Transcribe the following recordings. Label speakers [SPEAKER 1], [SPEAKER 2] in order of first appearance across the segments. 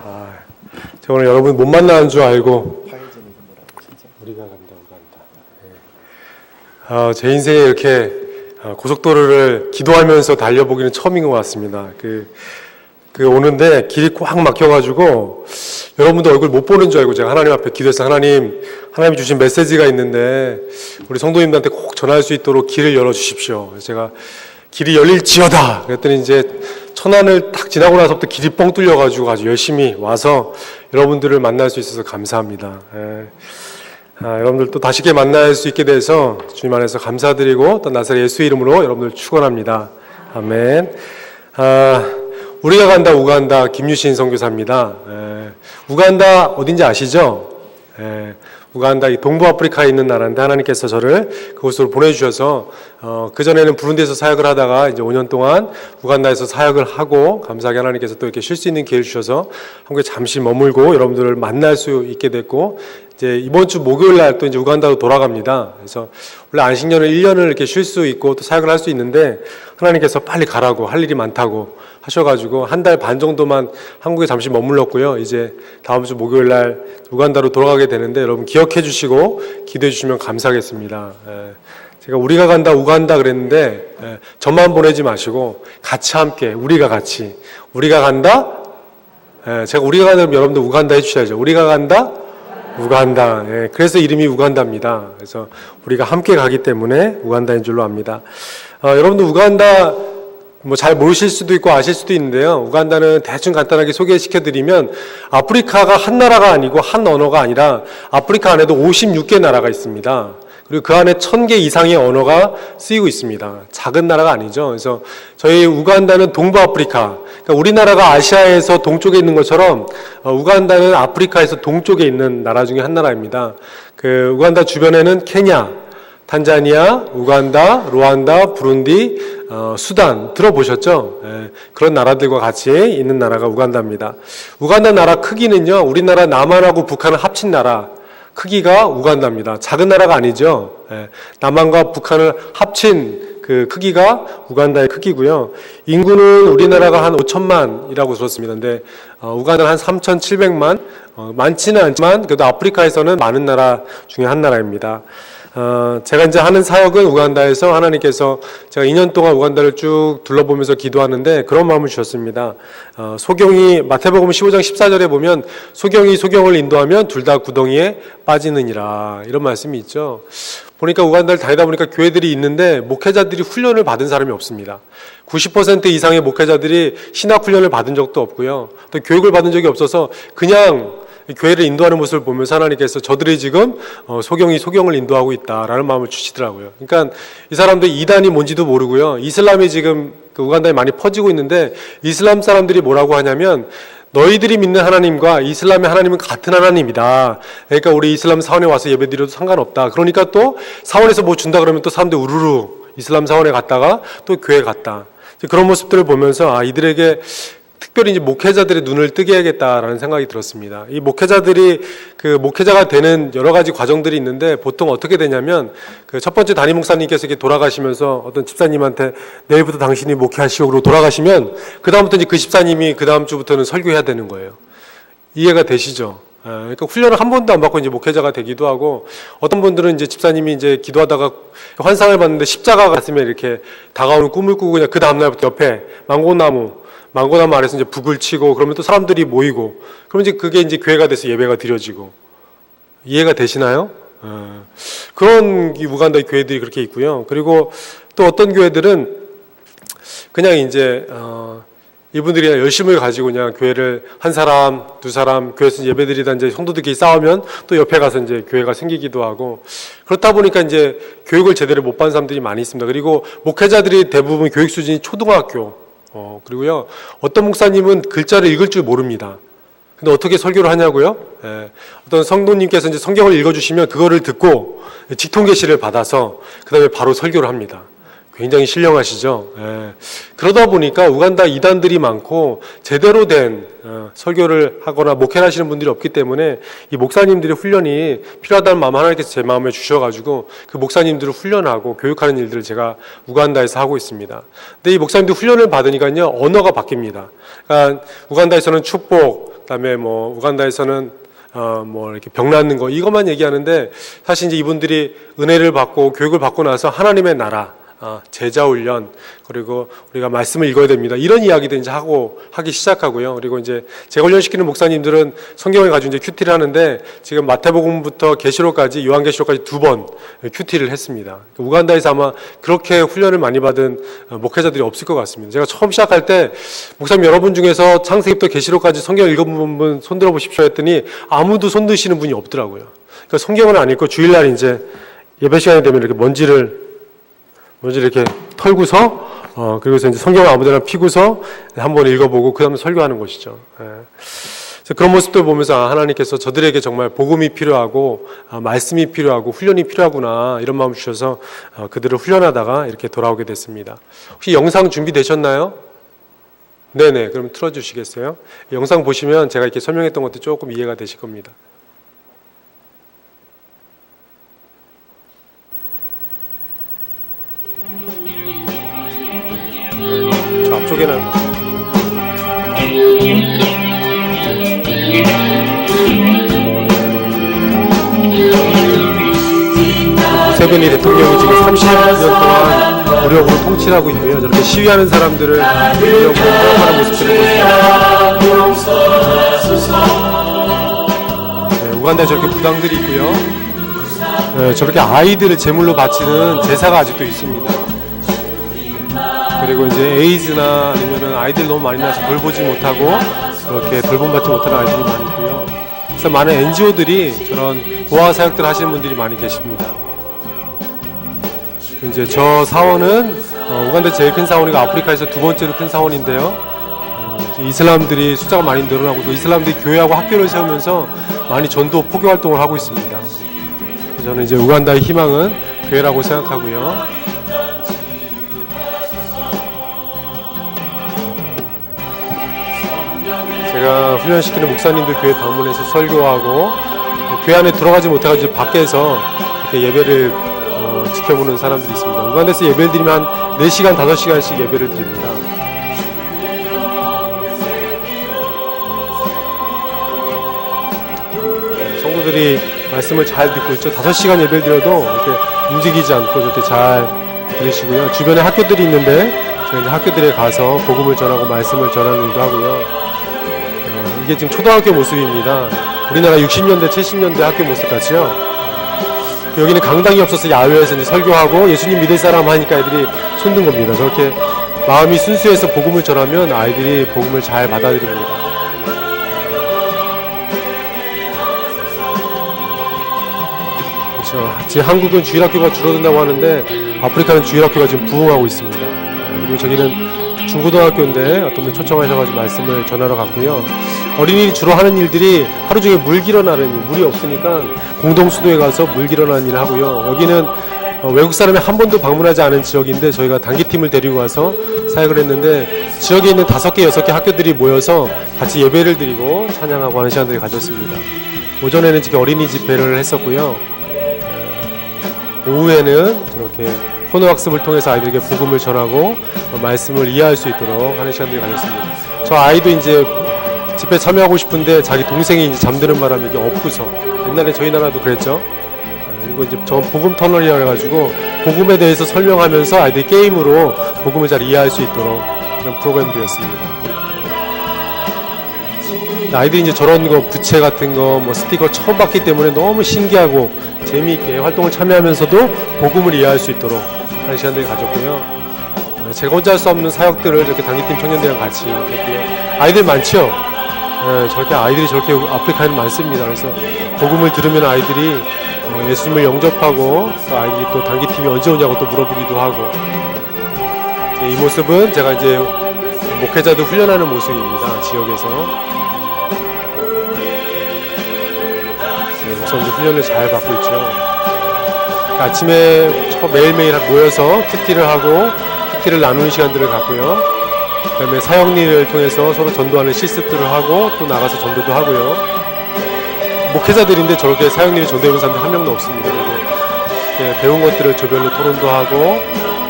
[SPEAKER 1] 제가 오늘 여러분 못 만나는 줄 알고 우리가 간다. 제 인생에 이렇게 고속도로를 기도하면서 달려보기는 처음인 것 같습니다. 오는데 길이 꽉 막혀가지고 여러분도 얼굴 못 보는 줄 알고 제가 하나님 앞에 기도해서 하나님이 주신 메시지가 있는데 우리 성도님들한테 꼭 전할 수 있도록 길을 열어주십시오. 그래서 제가 길이 열릴지어다 그랬더니 이제 천안을 딱 지나고 나서부터 길이 뻥 뚫려가지고 아주 열심히 와서 여러분들을 만날 수 있어서 감사합니다. 여러분들 또 다시게 만날 수 있게 돼서 주님 안에서 감사드리고 또 나사렛 예수 이름으로 여러분들 축원합니다. 아멘. 우리가 간다 우간다 김유신 선교사입니다. 우간다 어딘지 아시죠? 우간다 이 동부 아프리카에 있는 나라인데 하나님께서 저를 그곳으로 보내주셔서 그전에는 부룬디에서 사역을 하다가 이제 5년 동안 우간다에서 사역을 하고 감사하게 하나님께서 또 이렇게 쉴 수 있는 기회를 주셔서 한국에 잠시 머물고 여러분들을 만날 수 있게 됐고 이제 이번 주 목요일 날 또 이제 우간다로 돌아갑니다. 그래서 원래 안식년을 1년을 이렇게 쉴 수 있고 또 사역을 할 수 있는데 하나님께서 빨리 가라고 할 일이 많다고 하셔가지고 한 달 반 정도만 한국에 잠시 머물렀고요. 이제 다음 주 목요일 날 우간다로 돌아가게 되는데 여러분 기억해 주시고 기도해 주시면 감사하겠습니다. 제가 우리가 간다 우간다 그랬는데 저만 보내지 마시고 같이 함께 우리가 간다. 제가 우리가 간다 그러면 여러분들 우간다 해주셔야죠. 우리가 간다 우간다. 그래서 이름이 우간다입니다. 그래서 우리가 함께 가기 때문에 우간다인 줄로 압니다. 여러분들 우간다 뭐 잘 모르실 수도 있고 아실 수도 있는데요. 우간다는 대충 간단하게 소개시켜드리면 아프리카가 한 나라가 아니고 한 언어가 아니라 아프리카 안에도 56개 나라가 있습니다. 그리고 그 안에 1000개 이상의 언어가 쓰이고 있습니다. 작은 나라가 아니죠. 그래서 저희 우간다는 동부 아프리카, 그러니까 우리나라가 아시아에서 동쪽에 있는 것처럼 우간다는 아프리카에서 동쪽에 있는 나라 중에 한 나라입니다. 우간다 주변에는 케냐, 탄자니아, 우간다, 루안다, 부룬디, 수단 들어보셨죠? 그런 나라들과 같이 있는 나라가 우간다입니다. 우간다 나라 크기는요, 우리나라 남한하고 북한을 합친 나라 크기가 우간다입니다. 작은 나라가 아니죠. 남한과 북한을 합친 그 크기가 우간다의 크기고요. 인구는 우리나라가 한 5천만이라고 들었습니다. 근데 우간다는 한 3,700만, 많지는 않지만 그래도 아프리카에서는 많은 나라 중에 한 나라입니다. 제가 이제 하는 사역은 우간다에서 하나님께서 제가 2년 동안 우간다를 쭉 둘러보면서 기도하는데 그런 마음을 주셨습니다. 소경이 마태복음 15장 14절에 보면 소경이 소경을 인도하면 둘 다 구덩이에 빠지느니라 이런 말씀이 있죠. 보니까 우간다를 다니다 보니까 교회들이 있는데 목회자들이 훈련을 받은 사람이 없습니다. 90% 이상의 목회자들이 신학 훈련을 받은 적도 없고요. 또 교육을 받은 적이 없어서 그냥 교회를 인도하는 모습을 보면서 하나님께서 저들이 지금 소경이 소경을 인도하고 있다라는 마음을 주시더라고요. 그러니까 이 사람들 이단이 뭔지도 모르고요. 이슬람이 지금 우간다에 많이 퍼지고 있는데 이슬람 사람들이 뭐라고 하냐면 너희들이 믿는 하나님과 이슬람의 하나님은 같은 하나님이다. 그러니까 우리 이슬람 사원에 와서 예배드려도 상관없다. 그러니까 또 사원에서 뭐 준다 그러면 또 사람들 우르르 이슬람 사원에 갔다가 또 교회 갔다. 그런 모습들을 보면서 이들에게 특별히 이제 목회자들의 눈을 뜨게 해야겠다라는 생각이 들었습니다. 이 목회자들이 목회자가 되는 여러 가지 과정들이 있는데 보통 어떻게 되냐면 첫 번째 담임 목사님께서 이렇게 돌아가시면서 어떤 집사님한테 내일부터 당신이 목회하시오 그러고 돌아가시면 그다음부터 이제 그 집사님이 그 다음 주부터는 설교해야 되는 거예요. 이해가 되시죠? 그러니까 훈련을 한 번도 안 받고 이제 목회자가 되기도 하고 어떤 분들은 이제 집사님이 이제 기도하다가 환상을 봤는데 십자가가 가슴에 이렇게 다가오는 꿈을 꾸고 그냥 그 다음날부터 옆에 망고나무 아래서 이제 북을 치고 그러면 또 사람들이 모이고 그러면 이제 그게 이제 교회가 돼서 예배가 드려지고 이해가 되시나요? 그런 우간다 교회들이 그렇게 있고요. 그리고 또 어떤 교회들은 그냥 이제 이분들이 그냥 열심을 가지고 그냥 교회를 한 사람, 두 사람 교회에서 예배드리다 이제 성도들끼리 싸우면 또 옆에 가서 이제 교회가 생기기도 하고 그렇다 보니까 이제 교육을 제대로 못 받은 사람들이 많이 있습니다. 그리고 목회자들이 대부분 교육 수준이 초등학교 그리고요, 어떤 목사님은 글자를 읽을 줄 모릅니다. 근데 어떻게 설교를 하냐고요? 어떤 성도님께서 이제 성경을 읽어주시면 그거를 듣고 직통 계시를 받아서 그 다음에 바로 설교를 합니다. 굉장히 신령하시죠. 그러다 보니까 우간다 이단들이 많고 제대로 된 설교를 하거나 목회를 하시는 분들이 없기 때문에 이 목사님들의 훈련이 필요하다는 마음 하나님께서 제 마음에 주셔가지고 그 목사님들을 훈련하고 교육하는 일들을 제가 우간다에서 하고 있습니다. 근데 이 목사님들 훈련을 받으니까요 언어가 바뀝니다. 그러니까 우간다에서는 축복, 그다음에 뭐 우간다에서는 뭐 이렇게 병 낫는 거 이것만 얘기하는데 사실 이제 이분들이 은혜를 받고 교육을 받고 나서 하나님의 나라, 제자 훈련, 그리고 우리가 말씀을 읽어야 됩니다. 이런 이야기들 이제 하기 시작하고요. 그리고 이제 재훈련시키는 목사님들은 성경을 가지고 이제 큐티를 하는데 지금 마태복음부터 계시록까지 요한계시록까지 2번 큐티를 했습니다. 우간다에서 아마 그렇게 훈련을 많이 받은 목회자들이 없을 것 같습니다. 제가 처음 시작할 때 목사님 여러분 중에서 창세기부터 계시록까지 성경 읽어본 분 손들어 보십시오 했더니 아무도 손 드시는 분이 없더라고요. 그러니까 성경은 안 읽고 주일날 이제 예배 시간이 되면 이렇게 먼지를 이렇게 털고서 그리고서 이제 성경을 아무데나 피고서 한번 읽어보고 그 다음에 설교하는 것이죠. 그래서 그런 모습들 보면서 하나님께서 저들에게 정말 복음이 필요하고 말씀이 필요하고 훈련이 필요하구나 이런 마음 주셔서 그들을 훈련하다가 이렇게 돌아오게 됐습니다. 혹시 영상 준비되셨나요? 네네, 그럼 틀어주시겠어요? 영상 보시면 제가 이렇게 설명했던 것도 조금 이해가 되실 겁니다. 저 앞쪽에는 무세베니 대통령이 지금 30년 동안 무력으로 통치를 하고 있고요. 저렇게 시위하는 사람들을 무력으로 포용하는 모습들을 보시면 우간다에 저렇게 무당들이 있고요. 저렇게 아이들을 제물로 바치는 제사가 아직도 있습니다. 그리고 이제 에이즈나 아니면은 아이들 너무 많이 나서 돌보지 못하고 그렇게 돌봄받지 못하는 아이들이 많이 있고요. 그래서 많은 NGO들이 저런 보아 사역들 하시는 분들이 많이 계십니다. 이제 저 사원은 우간다 제일 큰 사원이고 아프리카에서 두 번째로 큰 사원인데요. 이슬람들이 숫자가 많이 늘어나고 또 이슬람들이 교회하고 학교를 세우면서 많이 전도 포교 활동을 하고 있습니다. 저는 이제 우간다의 희망은 교회라고 생각하고요. 제가 훈련시키는 목사님들 교회 방문해서 설교하고 교회 안에 들어가지 못해가지고 밖에서 이렇게 예배를 지켜보는 사람들이 있습니다. 우간다에서 예배를 드리면 한 4시간, 5시간씩 예배를 드립니다. 성도들이 말씀을 잘 듣고 있죠. 5시간 예배를 드려도 이렇게 움직이지 않고 이렇게 잘 들으시고요. 주변에 학교들이 있는데 저희 이제 학교들에 가서 복음을 전하고 말씀을 전하는 일도 하고요. 이게 지금 초등학교 모습입니다. 우리나라 60년대, 70년대 학교 모습 같이요. 여기는 강당이 없어서 야외에서 이제 설교하고 예수님 믿을 사람 하니까 애들이 손든 겁니다. 저렇게 마음이 순수해서 복음을 전하면 아이들이 복음을 잘 받아들입니다. 그렇죠. 지금 한국은 주일학교가 줄어든다고 하는데 아프리카는 주일학교가 지금 부흥하고 있습니다. 그리고 저기는 중고등학교인데 어떤 분이 초청하셔가지고 말씀을 전하러 갔고요. 어린이들이 주로 하는 일들이 하루 종일 물 길어나는 일, 물이 없으니까 공동수도에 가서 물 길어나는 일을 하고요. 여기는 외국 사람이 한 번도 방문하지 않은 지역인데 저희가 단기팀을 데리고 가서 사역을 했는데 지역에 있는 5개, 6개 학교들이 모여서 같이 예배를 드리고 찬양하고 하는 시간들을 가졌습니다. 오전에는 이렇게 어린이 집회를 했었고요. 오후에는 저렇게 포노학습을 통해서 아이들에게 복음을 전하고 말씀을 이해할 수 있도록 하는 시간들을 가졌습니다. 저 아이도 이제 집회 참여하고 싶은데 자기 동생이 이제 잠드는 바람에 이게 없고서 옛날에 저희 나라도 그랬죠. 그리고 이제 저 복음 터널이라 해가지고 복음에 대해서 설명하면서 아이들이 게임으로 복음을 잘 이해할 수 있도록 그런 프로그램들이었습니다. 아이들이 이제 저런 거 부채 같은 거 뭐 스티커 처음 봤기 때문에 너무 신기하고 재미있게 활동을 참여하면서도 복음을 이해할 수 있도록 하는 시간들을 가졌고요. 제가 혼자 할 수 없는 사역들을 이렇게 단기팀 청년들이랑 같이 했고요. 아이들 많죠? 저렇게 아이들이 저렇게 아프리카에는 많습니다. 그래서 복음을 들으면 아이들이 예수님을 영접하고 또 아이들이 또 단기팀이 언제 오냐고 또 물어보기도 하고 이 모습은 제가 이제 목회자도 훈련하는 모습입니다. 지역에서 목사님들 훈련을 잘 받고 있죠. 아침에 매일매일 모여서 큐티를 하고 큐티를 나누는 시간들을 갖고요. 그 다음에 사역일을 통해서 서로 전도하는 실습들을 하고 또 나가서 전도도 하고요. 목회자들인데 저렇게 사역일에 전도해본 사람들 한 명도 없습니다. 그리고 배운 것들을 조별로 토론도 하고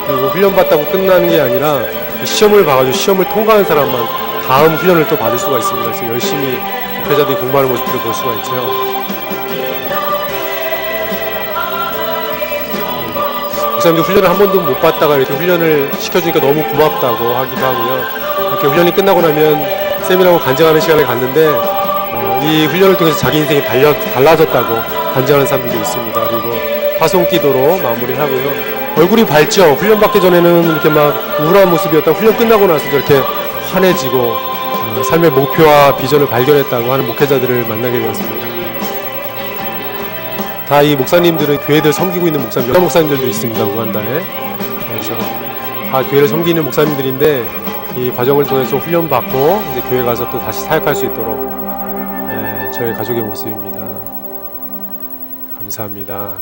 [SPEAKER 1] 그리고 훈련받다고 끝나는 게 아니라 시험을 봐가지고 시험을 통과하는 사람만 다음 훈련을 또 받을 수가 있습니다. 그래서 열심히 목회자들이 공부하는 모습들을 볼 수가 있죠. 목사님도 훈련을 한 번도 못 받다가 이렇게 훈련을 시켜주니까 너무 고맙다고 하기도 하고요. 이렇게 훈련이 끝나고 나면 세미나하고 간증하는 시간을 갔는데 이 훈련을 통해서 자기 인생이 달라졌다고 간증하는 사람들도 있습니다. 그리고 파송 기도로 마무리하고요. 얼굴이 밝죠. 훈련 받기 전에는 이렇게 막 우울한 모습이었다가 훈련 끝나고 나서 이렇게 환해지고 삶의 목표와 비전을 발견했다고 하는 목회자들을 만나게 되었습니다. 다 이 목사님들은 교회들 섬기고 있는 여자 목사님들도 있습니다. 우간다에. 그래서 다 교회를 섬기는 목사님들인데 이 과정을 통해서 훈련받고 이제 교회 가서 또 다시 사역할 수 있도록 저희 가족의 모습입니다. 감사합니다.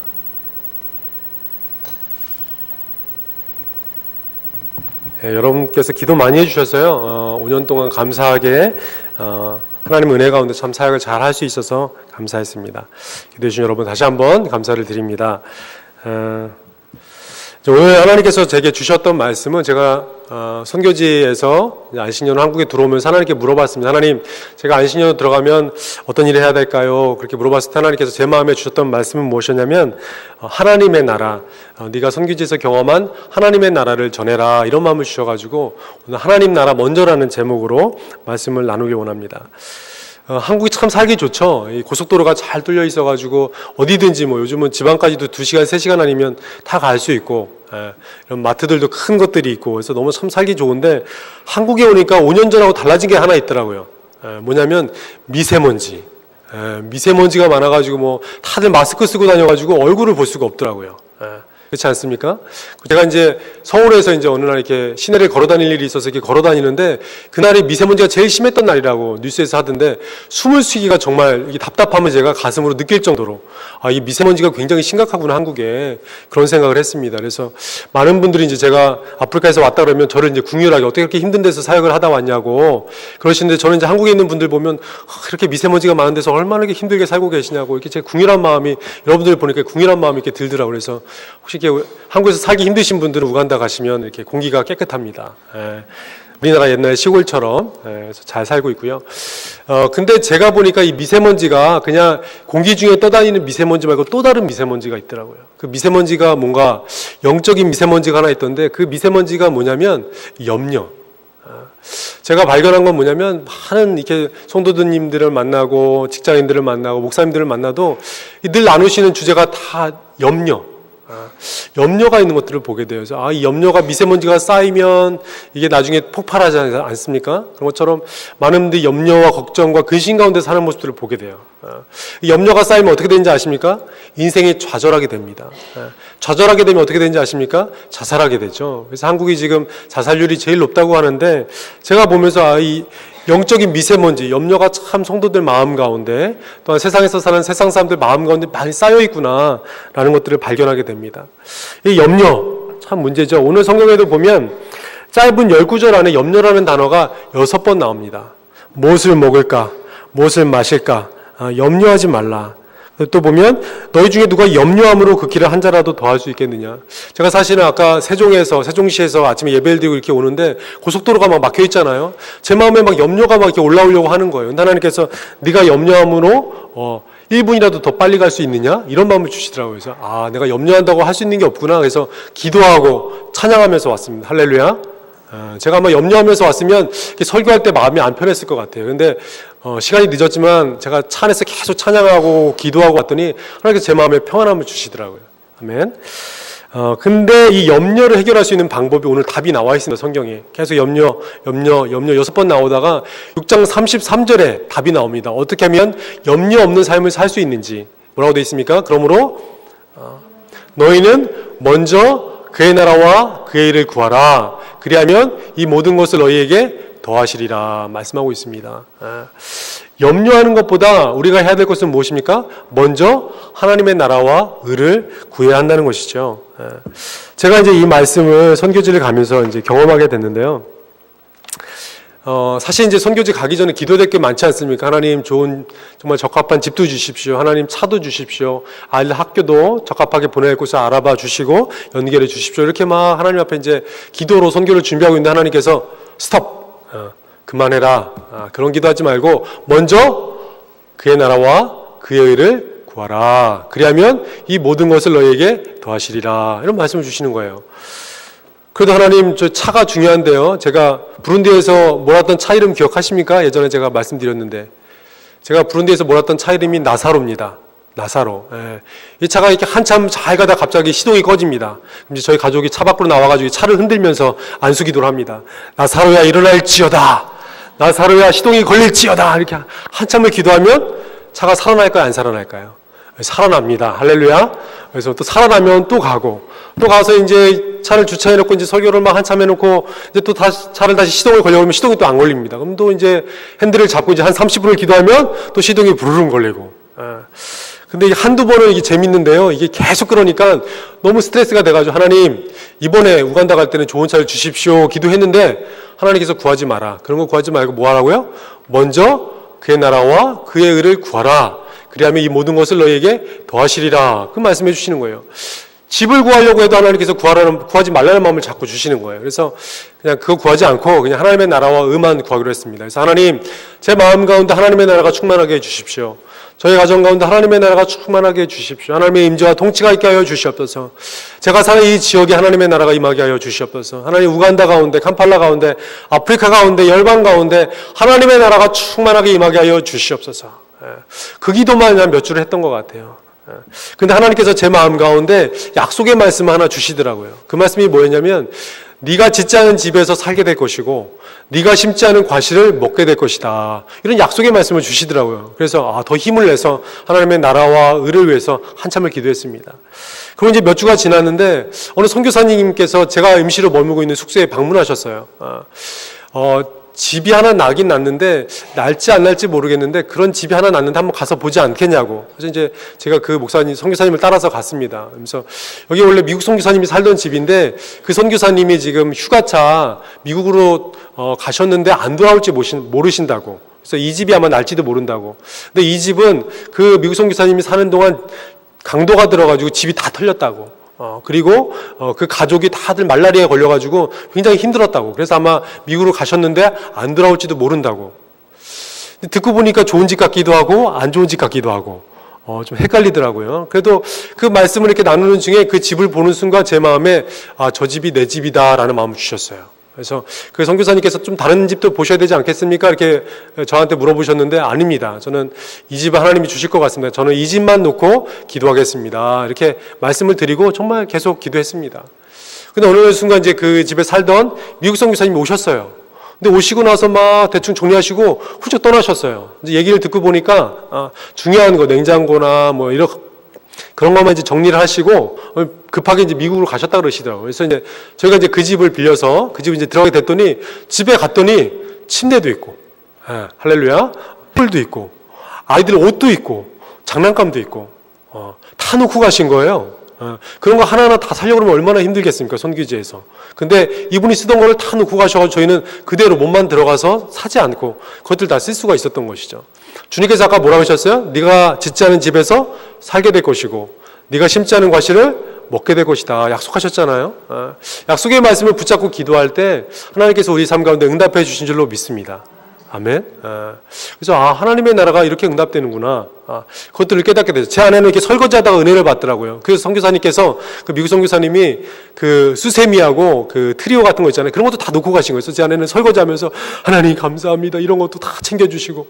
[SPEAKER 1] 여러분께서 기도 많이 해주셔서요. 5년 동안 감사하게 하나님 은혜 가운데 참 사역을 잘 할 수 있어서 감사했습니다. 기도해 주신 여러분 다시 한번 감사를 드립니다. 오늘 하나님께서 제게 주셨던 말씀은 제가 선교지에서 안식년 한국에 들어오면서 하나님께 물어봤습니다. 하나님, 제가 안식년 들어가면 어떤 일을 해야 될까요? 그렇게 물어봤을 때 하나님께서 제 마음에 주셨던 말씀은 무엇이었냐면 하나님의 나라, 네가 선교지에서 경험한 하나님의 나라를 전해라, 이런 마음을 주셔가지고 오늘 하나님 나라 먼저라는 제목으로 말씀을 나누길 원합니다. 한국이 참 살기 좋죠. 이 고속도로가 잘 뚫려 있어가지고 어디든지 뭐 요즘은 지방까지도 2시간, 3시간 아니면 다 갈 수 있고, 이런 마트들도 큰 것들이 있고, 그래서 너무 참 살기 좋은데 한국에 오니까 5년 전하고 달라진 게 하나 있더라고요. 뭐냐면 미세먼지. 미세먼지가 많아가지고 뭐 다들 마스크 쓰고 다녀가지고 얼굴을 볼 수가 없더라고요. 그렇지 않습니까? 제가 이제 서울에서 이제 어느 날 이렇게 시내를 걸어 다닐 일이 있어서 이렇게 걸어 다니는데 그날이 미세먼지가 제일 심했던 날이라고 뉴스에서 하던데 숨을 쉬기가 정말 이게 답답함을 제가 가슴으로 느낄 정도로 이 미세먼지가 굉장히 심각하구나 한국에, 그런 생각을 했습니다. 그래서 많은 분들이 이제 제가 아프리카에서 왔다 그러면 저를 이제 궁휼하게 어떻게 그렇게 힘든 데서 사역을 하다 왔냐고 그러시는데, 저는 이제 한국에 있는 분들 보면 그렇게 미세먼지가 많은 데서 얼마나 이렇게 힘들게 살고 계시냐고, 이렇게 제 궁휼한 마음이, 여러분들 보니까 궁휼한 마음이 이렇게 들더라고요. 그래서 혹시 이렇게 한국에서 살기 힘드신 분들은 우간다 가시면 이렇게 공기가 깨끗합니다. 우리나라 옛날 시골처럼 잘 살고 있고요. 근데 제가 보니까 이 미세먼지가 그냥 공기 중에 떠다니는 미세먼지 말고 또 다른 미세먼지가 있더라고요. 그 미세먼지가 뭔가 영적인 미세먼지가 하나 있던데, 그 미세먼지가 뭐냐면 염려. 제가 발견한 건 뭐냐면 많은 이렇게 성도들님들을 만나고 직장인들을 만나고 목사님들을 만나도 늘 나누시는 주제가 다 염려가 있는 것들을 보게 돼요. 그래서 이 염려가, 미세먼지가 쌓이면 이게 나중에 폭발하지 않습니까? 그런 것처럼 많은 분들이 염려와 걱정과 근심 가운데 사는 모습들을 보게 돼요. 이 염려가 쌓이면 어떻게 되는지 아십니까? 인생이 좌절하게 됩니다. 좌절하게 되면 어떻게 되는지 아십니까? 자살하게 되죠. 그래서 한국이 지금 자살률이 제일 높다고 하는데, 제가 보면서 이 영적인 미세먼지, 염려가 참 성도들 마음 가운데, 또한 세상에서 사는 세상 사람들 마음 가운데 많이 쌓여 있구나 라는 것들을 발견하게 됩니다. 이 염려 참 문제죠. 오늘 성경에도 보면 짧은 10구절 안에 염려라는 단어가 6번 나옵니다. 무엇을 먹을까? 무엇을 마실까? 염려하지 말라. 또 보면 너희 중에 누가 염려함으로 그 길을 한 자라도 더할 수 있겠느냐. 제가 사실은 아까 세종시에서 아침에 예배를 드리고 이렇게 오는데 고속도로가 막 막혀 있잖아요. 제 마음에 막 염려가 막 이렇게 올라오려고 하는 거예요. 근데 하나님께서 네가 염려함으로 1분이라도 더 빨리 갈 수 있느냐? 이런 마음을 주시더라고요. 그래서 내가 염려한다고 할 수 있는 게 없구나. 그래서 기도하고 찬양하면서 왔습니다. 할렐루야. 제가 아마 염려하면서 왔으면 설교할 때 마음이 안 편했을 것 같아요. 근데 시간이 늦었지만 제가 차 안에서 계속 찬양하고 기도하고 왔더니 하나님께서 제 마음에 평안함을 주시더라고요. 아멘. 근데 이 염려를 해결할 수 있는 방법이 오늘 답이 나와 있습니다. 성경에 계속 염려 6번 나오다가 6장 33절에 답이 나옵니다. 어떻게 하면 염려 없는 삶을 살 수 있는지. 뭐라고 되어 있습니까? 그러므로 너희는 먼저 그의 나라와 그의 일을 구하라. 그리하면 이 모든 것을 너희에게 더하시리라 말씀하고 있습니다. 염려하는 것보다 우리가 해야 될 것은 무엇입니까? 먼저 하나님의 나라와 의를 구해야 한다는 것이죠. 제가 이제 이 말씀을 선교지를 가면서 이제 경험하게 됐는데요. 사실 이제 선교지 가기 전에 기도될 게 많지 않습니까? 하나님 좋은 정말 적합한 집도 주십시오. 하나님 차도 주십시오. 아이들 학교도 적합하게 보낼 곳을 알아봐 주시고 연결해 주십시오. 이렇게 막 하나님 앞에 이제 기도로 선교를 준비하고 있는데 하나님께서 스톱! 그만해라. 그런 기도하지 말고 먼저 그의 나라와 그의 의를 구하라. 그리하면 이 모든 것을 너희에게 더하시리라. 이런 말씀을 주시는 거예요. 그래도 하나님, 저 차가 중요한데요. 제가 부룬디에서 몰았던 차 이름 기억하십니까? 예전에 제가 말씀드렸는데, 제가 부룬디에서 몰았던 차 이름이 나사로입니다. 나사로. 예. 이 차가 이렇게 한참 잘 가다 갑자기 시동이 꺼집니다. 그럼 이제 저희 가족이 차 밖으로 나와가지고 차를 흔들면서 안수기도를 합니다. 나사로야 일어날지어다. 나사로야 시동이 걸릴지어다. 이렇게 한참을 기도하면 차가 살아날까요? 안 살아날까요? 살아납니다. 할렐루야. 그래서 또 살아나면 또 가고, 또 가서 이제 차를 주차해놓고 이제 설교를 막 한참 해놓고 이제 또 다시 차를 다시 시동을 걸려고 하면 시동이 또 안 걸립니다. 그럼 또 이제 핸들을 잡고 이제 한 30분을 기도하면 또 시동이 부르릉 걸리고. 근데 한두 번은 이게 재밌는데요. 이게 계속 그러니까 너무 스트레스가 돼가지고 하나님, 이번에 우간다 갈 때는 좋은 차를 주십시오 기도했는데 하나님께서 구하지 마라. 그런 거 구하지 말고 뭐 하라고요? 먼저 그의 나라와 그의 의를 구하라. 그리하면 이 모든 것을 너희에게 더하시리라. 그 말씀해 주시는 거예요. 집을 구하려고 해도 하나님께서 구하지 말라는 마음을 자꾸 주시는 거예요. 그래서 그냥 그거 구하지 않고 그냥 하나님의 나라와 의만 구하기로 했습니다. 그래서 하나님, 제 마음 가운데 하나님의 나라가 충만하게 해주십시오. 저희 가정 가운데 하나님의 나라가 충만하게 해주십시오. 하나님의 임재와 통치가 있게 하여 주시옵소서. 제가 사는 이 지역에 하나님의 나라가 임하게 하여 주시옵소서. 하나님, 우간다 가운데, 캄팔라 가운데, 아프리카 가운데, 열방 가운데 하나님의 나라가 충만하게 임하게 하여 주시옵소서. 그 기도만 한 몇 주를 했던 것 같아요. 근데 하나님께서 제 마음 가운데 약속의 말씀을 하나 주시더라고요. 그 말씀이 뭐였냐면, 네가 짓지 않은 집에서 살게 될 것이고 네가 심지 않은 과실을 먹게 될 것이다. 이런 약속의 말씀을 주시더라고요. 그래서 더 힘을 내서 하나님의 나라와 의를 위해서 한참을 기도했습니다. 그리고 이제 몇 주가 지났는데 어느 선교사님께서 제가 임시로 머물고 있는 숙소에 방문하셨어요. 집이 하나 나긴 났는데 날지 안 날지 모르겠는데 그런 집이 하나 났는데 한번 가서 보지 않겠냐고. 그래서 이제 제가 그 목사님, 선교사님을 따라서 갔습니다. 그래서 여기 원래 미국 선교사님이 살던 집인데 그 선교사님이 지금 휴가차 미국으로 가셨는데 안 돌아올지 모르신다고. 그래서 이 집이 아마 날지도 모른다고. 근데 이 집은 그 미국 선교사님이 사는 동안 강도가 들어가지고 집이 다 털렸다고. 그리고 그 가족이 다들 말라리아에 걸려가지고 굉장히 힘들었다고. 그래서 아마 미국으로 가셨는데 안 돌아올지도 모른다고. 듣고 보니까 좋은 집 같기도 하고 안 좋은 집 같기도 하고 좀 헷갈리더라고요. 그래도 그 말씀을 이렇게 나누는 중에 그 집을 보는 순간 제 마음에 저 집이 내 집이다라는 마음을 주셨어요. 그래서 그 선교사님께서 좀 다른 집도 보셔야 되지 않겠습니까? 이렇게 저한테 물어보셨는데 아닙니다. 저는 이 집을 하나님이 주실 것 같습니다. 저는 이 집만 놓고 기도하겠습니다. 이렇게 말씀을 드리고 정말 계속 기도했습니다. 근데 어느 순간 이제 그 집에 살던 미국 선교사님이 오셨어요. 근데 오시고 나서 막 대충 정리하시고 훌쩍 떠나셨어요. 이제 얘기를 듣고 보니까 중요한 거 냉장고나 뭐 이런 그런 것만 이제 정리를 하시고 급하게 이제 미국으로 가셨다 그러시더라고요. 그래서 이제 저희가 이제 그 집을 빌려서 그 집에 이제 들어가게 됐더니 집에 갔더니 침대도 있고, 할렐루야, 풀도 있고, 아이들 옷도 있고, 장난감도 있고, 다 놓고 가신 거예요. 그런 거 하나하나 다 살려고 그러면 얼마나 힘들겠습니까, 선교지에서. 근데 이분이 쓰던 거를 다 놓고 가셔가지고 저희는 그대로 몸만 들어가서 사지 않고 그것들 다 쓸 수가 있었던 것이죠. 주님께서 아까 뭐라고 하셨어요? 네가 짓지 않은 집에서 살게 될 것이고 네가 심지 않은 과실을 먹게 될 것이다. 약속하셨잖아요. 약속의 말씀을 붙잡고 기도할 때 하나님께서 우리 삶 가운데 응답해 주신 줄로 믿습니다. 아멘. 그래서 하나님의 나라가 이렇게 응답되는구나. 그것들을 깨닫게 되죠. 제 아내는 이렇게 설거지하다가 은혜를 받더라고요. 그래서 선교사님께서 그 미국 선교사님이 그 수세미하고 그 트리오 같은 거 있잖아요. 그런 것도 다 놓고 가신 거예요. 그래서 제 아내는 설거지하면서 하나님 감사합니다. 이런 것도 다 챙겨주시고.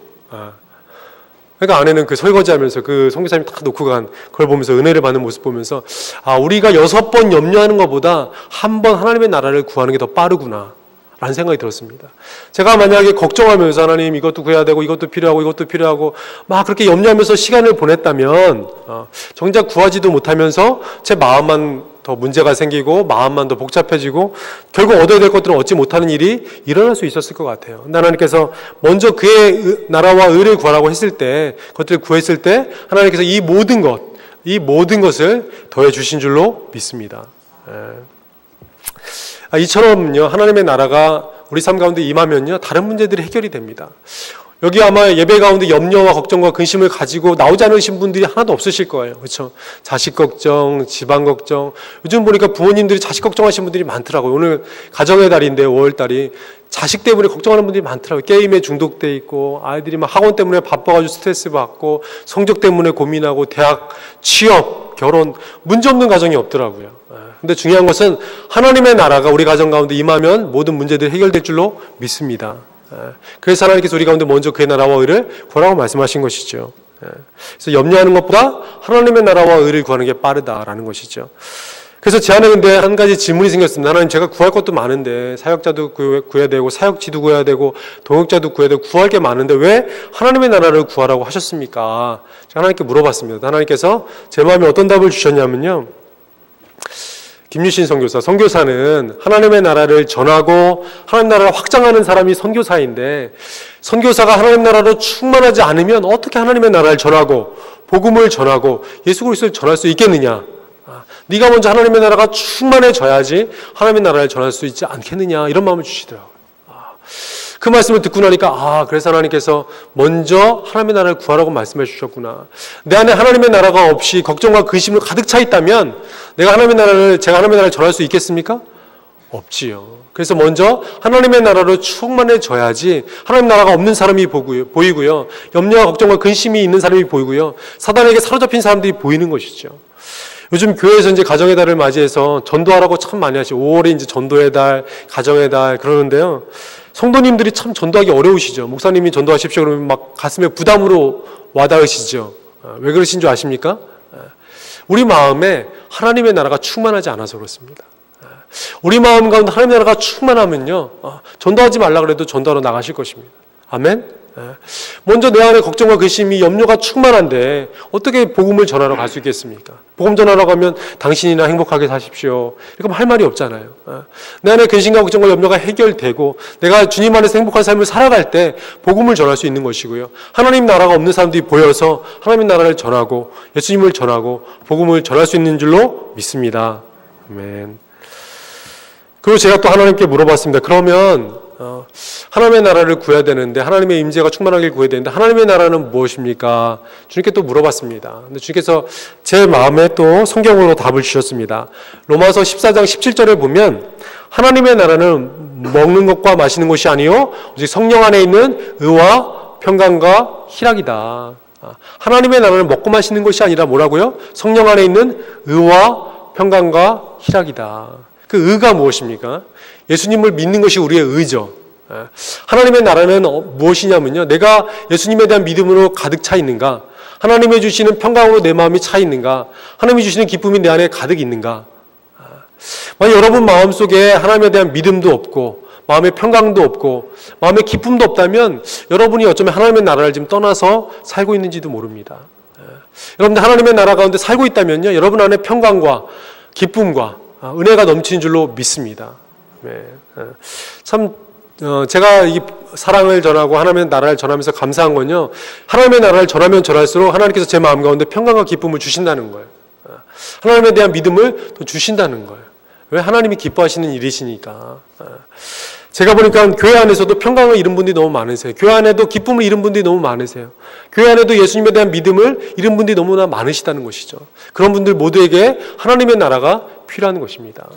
[SPEAKER 1] 그러니까 아내는 그 설거지하면서 그 선교사님이 다 놓고 간 그걸 보면서 은혜를 받는 모습 보면서 우리가 6번 염려하는 것보다 한 번 하나님의 나라를 구하는 게 더 빠르구나. 라는 생각이 들었습니다. 제가 만약에 걱정하면서 하나님 이것도 구해야 되고 이것도 필요하고 막 그렇게 염려하면서 시간을 보냈다면 정작 구하지도 못하면서 제 마음만 더 문제가 생기고 마음만 더 복잡해지고 결국 얻어야 될 것들은 얻지 못하는 일이 일어날 수 있었을 것 같아요. 근데 하나님께서 먼저 그의 나라와 의를 구하라고 했을 때 그것들을 구했을 때 하나님께서 이 모든 것을 더해 주신 줄로 믿습니다. 이처럼요, 하나님의 나라가 우리 삶 가운데 임하면요, 다른 문제들이 해결이 됩니다. 여기 아마 예배 가운데 염려와 걱정과 근심을 가지고 나오지 않으신 분들이 하나도 없으실 거예요. 그렇죠? 자식 걱정, 집안 걱정. 요즘 보니까 부모님들이 자식 걱정하시는 분들이 많더라고요. 오늘 가정의 달인데 5월달이 자식 때문에 걱정하는 분들이 많더라고요. 게임에 중독돼 있고 아이들이 막 학원 때문에 바빠가지고 스트레스 받고 성적 때문에 고민하고 대학, 취업, 결혼 문제 없는 가정이 없더라고요. 근데 중요한 것은 하나님의 나라가 우리 가정 가운데 임하면 모든 문제들이 해결될 줄로 믿습니다. 그래서 하나님께서 우리 가운데 먼저 그의 나라와 의를 구하라고 말씀하신 것이죠. 그래서 염려하는 것보다 하나님의 나라와 의를 구하는 게 빠르다라는 것이죠. 그래서 제 안에 근데 한 가지 질문이 생겼습니다. 하나님, 제가 구할 것도 많은데 사역자도 구해야 되고 사역지도 구해야 되고 동역자도 구해야 되고 구할 게 많은데 왜 하나님의 나라를 구하라고 하셨습니까? 제가 하나님께 물어봤습니다. 하나님께서 제 마음에 어떤 답을 주셨냐면요, 김유신 선교사, 선교사는 하나님의 나라를 전하고 하나님 나라를 확장하는 사람이 선교사인데, 선교사가 하나님 나라로 충만하지 않으면 어떻게 하나님의 나라를 전하고 복음을 전하고 예수 그리스도를 전할 수 있겠느냐? 네가 먼저 하나님의 나라가 충만해져야지 하나님의 나라를 전할 수 있지 않겠느냐, 이런 마음을 주시더라고요. 그 말씀을 듣고 나니까 그래서 하나님께서 먼저 하나님의 나라를 구하라고 말씀해 주셨구나. 내 안에 하나님의 나라가 없이 걱정과 근심으로 가득 차 있다면 제가 하나님의 나라를 전할 수 있겠습니까? 없지요. 그래서 먼저 하나님의 나라로 충만해져야지 하나님 나라가 없는 사람이 보이고요, 염려와 걱정과 근심이 있는 사람이 보이고요, 사단에게 사로잡힌 사람들이 보이는 것이죠. 요즘 교회에서 이제 가정의 달을 맞이해서 전도하라고 참 많이 하시죠. 5월에 이제 전도의 달, 가정의 달 그러는데요, 성도님들이 참 전도하기 어려우시죠. 목사님이 전도하십시오 그러면 막 가슴에 부담으로 와닿으시죠. 왜 그러신 줄 아십니까? 우리 마음에 하나님의 나라가 충만하지 않아서 그렇습니다. 우리 마음 가운데 하나님의 나라가 충만하면요, 전도하지 말라 그래도 전도하러 나가실 것입니다. 아멘? 먼저 내 안에 걱정과 근심이, 염려가 충만한데 어떻게 복음을 전하러 갈 수 있겠습니까? 복음 전하러 가면 당신이나 행복하게 사십시오, 이렇게 할 말이 없잖아요. 내 안에 근심과 걱정과 염려가 해결되고 내가 주님 안에서 행복한 삶을 살아갈 때 복음을 전할 수 있는 것이고요, 하나님 나라가 없는 사람들이 보여서 하나님 나라를 전하고 예수님을 전하고 복음을 전할 수 있는 줄로 믿습니다. 아멘. 그리고 제가 또 하나님께 물어봤습니다. 그러면 하나님의 나라를 구해야 되는데, 하나님의 임재가 충만하길 구해야 되는데 하나님의 나라는 무엇입니까? 주님께 또 물어봤습니다. 근데 주님께서 제 마음에 또 성경으로 답을 주셨습니다. 로마서 14장 17절에 보면 하나님의 나라는 먹는 것과 마시는 것이 아니요 오직 성령 안에 있는 의와 평강과 희락이다. 하나님의 나라는 먹고 마시는 것이 아니라 뭐라고요? 성령 안에 있는 의와 평강과 희락이다. 그 의가 무엇입니까? 예수님을 믿는 것이 우리의 의죠. 하나님의 나라는 무엇이냐면요, 내가 예수님에 대한 믿음으로 가득 차 있는가, 하나님이 주시는 평강으로 내 마음이 차 있는가, 하나님이 주시는 기쁨이 내 안에 가득 있는가. 만약 여러분 마음속에 하나님에 대한 믿음도 없고 마음의 평강도 없고 마음의 기쁨도 없다면 여러분이 어쩌면 하나님의 나라를 지금 떠나서 살고 있는지도 모릅니다. 여러분들 하나님의 나라 가운데 살고 있다면요, 여러분 안에 평강과 기쁨과 은혜가 넘치는 줄로 믿습니다. 참 제가 이 사랑을 전하고 하나님의 나라를 전하면서 감사한 건요, 하나님의 나라를 전하면 전할수록 하나님께서 제 마음 가운데 평강과 기쁨을 주신다는 거예요. 하나님에 대한 믿음을 또 주신다는 거예요. 왜? 하나님이 기뻐하시는 일이시니까. 제가 보니까 교회 안에서도 평강을 잃은 분들이 너무 많으세요. 교회 안에도 기쁨을 잃은 분들이 너무 많으세요. 교회 안에도 예수님에 대한 믿음을 잃은 분들이 너무나 많으시다는 것이죠. 그런 분들 모두에게 하나님의 나라가 필요한 것입니다.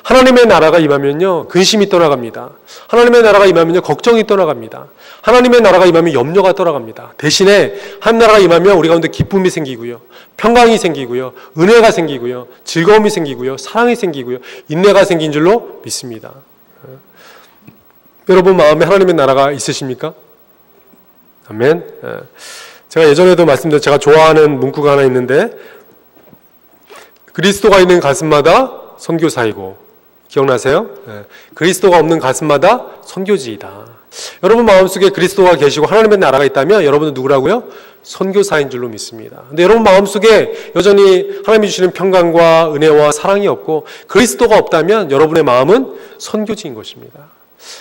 [SPEAKER 1] 하나님의 나라가 임하면요, 근심이 떠나갑니다. 하나님의 나라가 임하면요, 걱정이 떠나갑니다. 하나님의 나라가 임하면 염려가 떠나갑니다. 대신에 하나님 나라가 임하면 우리 가운데 기쁨이 생기고요, 평강이 생기고요, 은혜가 생기고요, 즐거움이 생기고요, 사랑이 생기고요, 인내가 생긴 줄로 믿습니다. 여러분 마음에 하나님의 나라가 있으십니까? 아멘. 제가 예전에도 말씀드렸죠. 제가 좋아하는 문구가 하나 있는데, 그리스도가 있는 가슴마다 선교사이고, 기억나세요? 그리스도가 없는 가슴마다 선교지이다. 여러분 마음속에 그리스도가 계시고 하나님의 나라가 있다면 여러분은 누구라고요? 선교사인 줄로 믿습니다. 근데 여러분 마음속에 여전히 하나님이 주시는 평강과 은혜와 사랑이 없고 그리스도가 없다면 여러분의 마음은 선교지인 것입니다.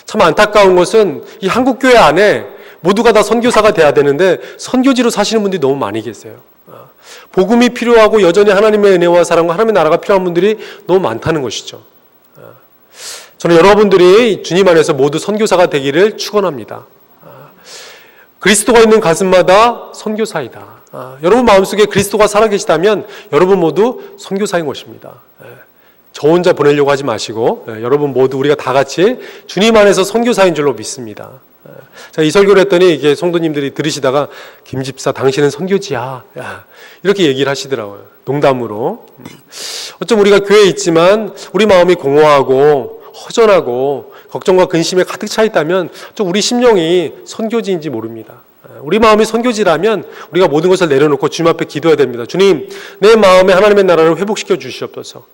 [SPEAKER 1] 참 안타까운 것은 이 한국교회 안에 모두가 다 선교사가 돼야 되는데 선교지로 사시는 분들이 너무 많이 계세요. 복음이 필요하고 여전히 하나님의 은혜와 사랑과 하나님의 나라가 필요한 분들이 너무 많다는 것이죠. 저는 여러분들이 주님 안에서 모두 선교사가 되기를 축원합니다. 그리스도가 있는 가슴마다 선교사이다. 여러분 마음속에 그리스도가 살아계시다면 여러분 모두 선교사인 것입니다. 저 혼자 보내려고 하지 마시고 여러분 모두 우리가 다 같이 주님 안에서 선교사인 줄로 믿습니다. 제가 이 설교를 했더니 이게 성도님들이 들으시다가 김 집사 당신은 선교지야 이렇게 얘기를 하시더라고요. 농담으로. 어쩜 우리가 교회에 있지만 우리 마음이 공허하고 허전하고 걱정과 근심에 가득 차 있다면 좀 우리 심령이 선교지인지 모릅니다. 우리 마음이 선교지라면 우리가 모든 것을 내려놓고 주님 앞에 기도해야 됩니다. 주님, 내 마음에 하나님의 나라를 회복시켜 주시옵소서.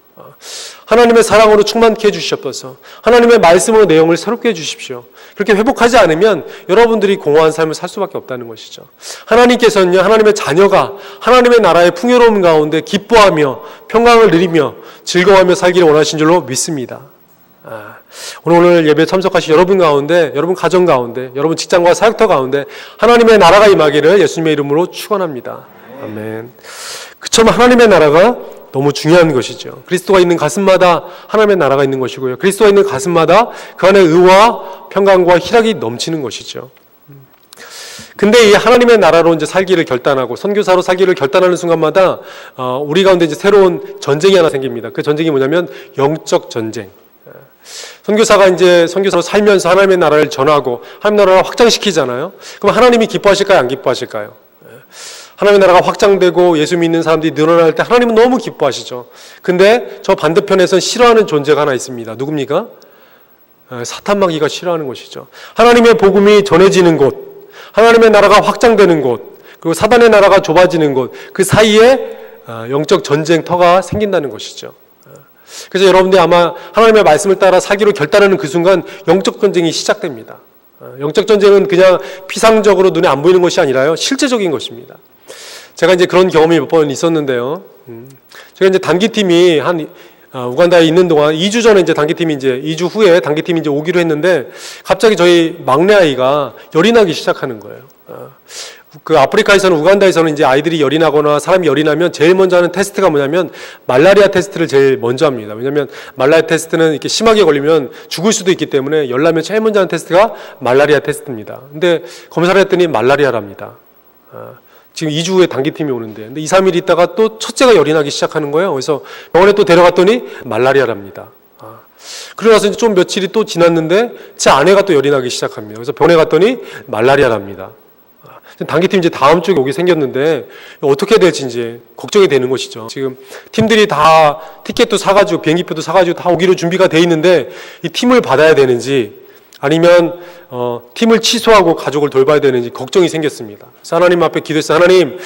[SPEAKER 1] 하나님의 사랑으로 충만케 해주시옵소서. 하나님의 말씀으로 내용을 새롭게 해주십시오. 그렇게 회복하지 않으면 여러분들이 공허한 삶을 살 수밖에 없다는 것이죠. 하나님께서는요, 하나님의 자녀가 하나님의 나라의 풍요로움 가운데 기뻐하며 평강을 누리며 즐거워하며 살기를 원하신 줄로 믿습니다. 오늘 예배에 참석하신 여러분 가운데, 여러분 가정 가운데, 여러분 직장과 사역터 가운데 하나님의 나라가 임하기를 예수님의 이름으로 축원합니다. 아멘. 그처럼 하나님의 나라가 너무 중요한 것이죠. 그리스도가 있는 가슴마다 하나님의 나라가 있는 것이고요. 그리스도가 있는 가슴마다 그 안에 의와 평강과 희락이 넘치는 것이죠. 근데 이 하나님의 나라로 이제 살기를 결단하고 선교사로 살기를 결단하는 순간마다 우리 가운데 이제 새로운 전쟁이 하나 생깁니다. 그 전쟁이 뭐냐면 영적 전쟁. 선교사가 이제 선교사로 살면서 하나님의 나라를 전하고 하나님의 나라를 확장시키잖아요. 그럼 하나님이 기뻐하실까요? 안 기뻐하실까요? 하나님의 나라가 확장되고 예수 믿는 사람들이 늘어날 때 하나님은 너무 기뻐하시죠. 근데 저 반대편에선 싫어하는 존재가 하나 있습니다. 누굽니까? 사탄마귀가 싫어하는 것이죠. 하나님의 복음이 전해지는 곳, 하나님의 나라가 확장되는 곳, 그리고 사단의 나라가 좁아지는 곳, 그 사이에 영적 전쟁터가 생긴다는 것이죠. 그래서 여러분들이 아마 하나님의 말씀을 따라 살기로 결단하는 그 순간 영적 전쟁이 시작됩니다. 영적 전쟁은 그냥 피상적으로 눈에 안 보이는 것이 아니라요, 실제적인 것입니다. 제가 이제 그런 경험이 몇 번 있었는데요. 제가 이제 단기팀이 우간다에 있는 동안 2주 전에 이제 단기팀이 이제 2주 후에 단기팀이 이제 오기로 했는데 갑자기 저희 막내 아이가 열이 나기 시작하는 거예요. 그 아프리카에서는 우간다에서는 이제 아이들이 열이 나거나 사람이 열이 나면 제일 먼저 하는 테스트가 뭐냐면 말라리아 테스트를 제일 먼저 합니다. 왜냐하면 말라리아 테스트는 이렇게 심하게 걸리면 죽을 수도 있기 때문에 열 나면 제일 먼저 하는 테스트가 말라리아 테스트입니다. 근데 검사를 했더니 말라리아랍니다. 지금 2주 후에 단기팀이 오는데, 근데 2, 3일 있다가 또 첫째가 열이 나기 시작하는 거예요. 그래서 병원에 또 데려갔더니 말라리아랍니다. 그러고 나서 이제 좀 며칠이 또 지났는데 제 아내가 또 열이 나기 시작합니다. 그래서 병원에 갔더니 말라리아랍니다. 단기팀 이제 다음 주에 오게 생겼는데 어떻게 될지 이제 걱정이 되는 것이죠. 지금 팀들이 다 티켓도 사가지고 비행기표도 사가지고 다 오기로 준비가 돼 있는데 이 팀을 받아야 되는지 아니면 팀을 취소하고 가족을 돌봐야 되는지 걱정이 생겼습니다. 그래서 하나님 앞에 기도했어요. 하나님,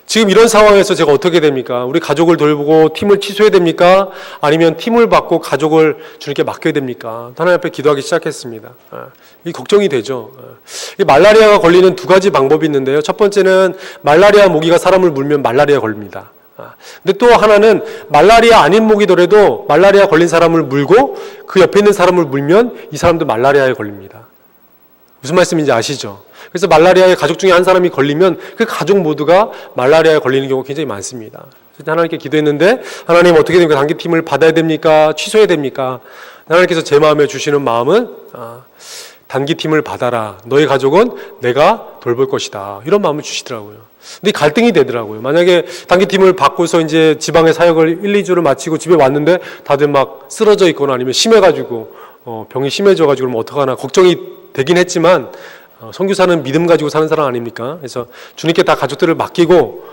[SPEAKER 1] 지금 이런 상황에서 제가 어떻게 됩니까? 우리 가족을 돌보고 팀을 취소해야 됩니까? 아니면 팀을 받고 가족을 주님께 맡겨야 됩니까? 하나님 앞에 기도하기 시작했습니다. 이 걱정이 되죠. 이 말라리아가 걸리는 두 가지 방법이 있는데요. 첫 번째는 말라리아 모기가 사람을 물면 말라리아 걸립니다. 근데 또 하나는 말라리아 아닌 모기더라도 말라리아 걸린 사람을 물고 그 옆에 있는 사람을 물면 이 사람도 말라리아에 걸립니다. 무슨 말씀인지 아시죠? 그래서 말라리아에 가족 중에 한 사람이 걸리면 그 가족 모두가 말라리아에 걸리는 경우가 굉장히 많습니다. 그래서 하나님께 기도했는데 하나님 어떻게 됩니까? 단기팀을 받아야 됩니까? 취소해야 됩니까? 하나님께서 제 마음에 주시는 마음은 단기팀을 받아라. 너의 가족은 내가 돌볼 것이다. 이런 마음을 주시더라고요. 근데 갈등이 되더라고요. 만약에 단기팀을 받고서 이제 지방의 사역을 1, 2주를 마치고 집에 왔는데 다들 막 쓰러져 있거나 아니면 심해가지고 병이 심해져가지고 그러면 어떡하나 걱정이 되긴 했지만 선교사는 믿음 가지고 사는 사람 아닙니까? 그래서 주님께 다 가족들을 맡기고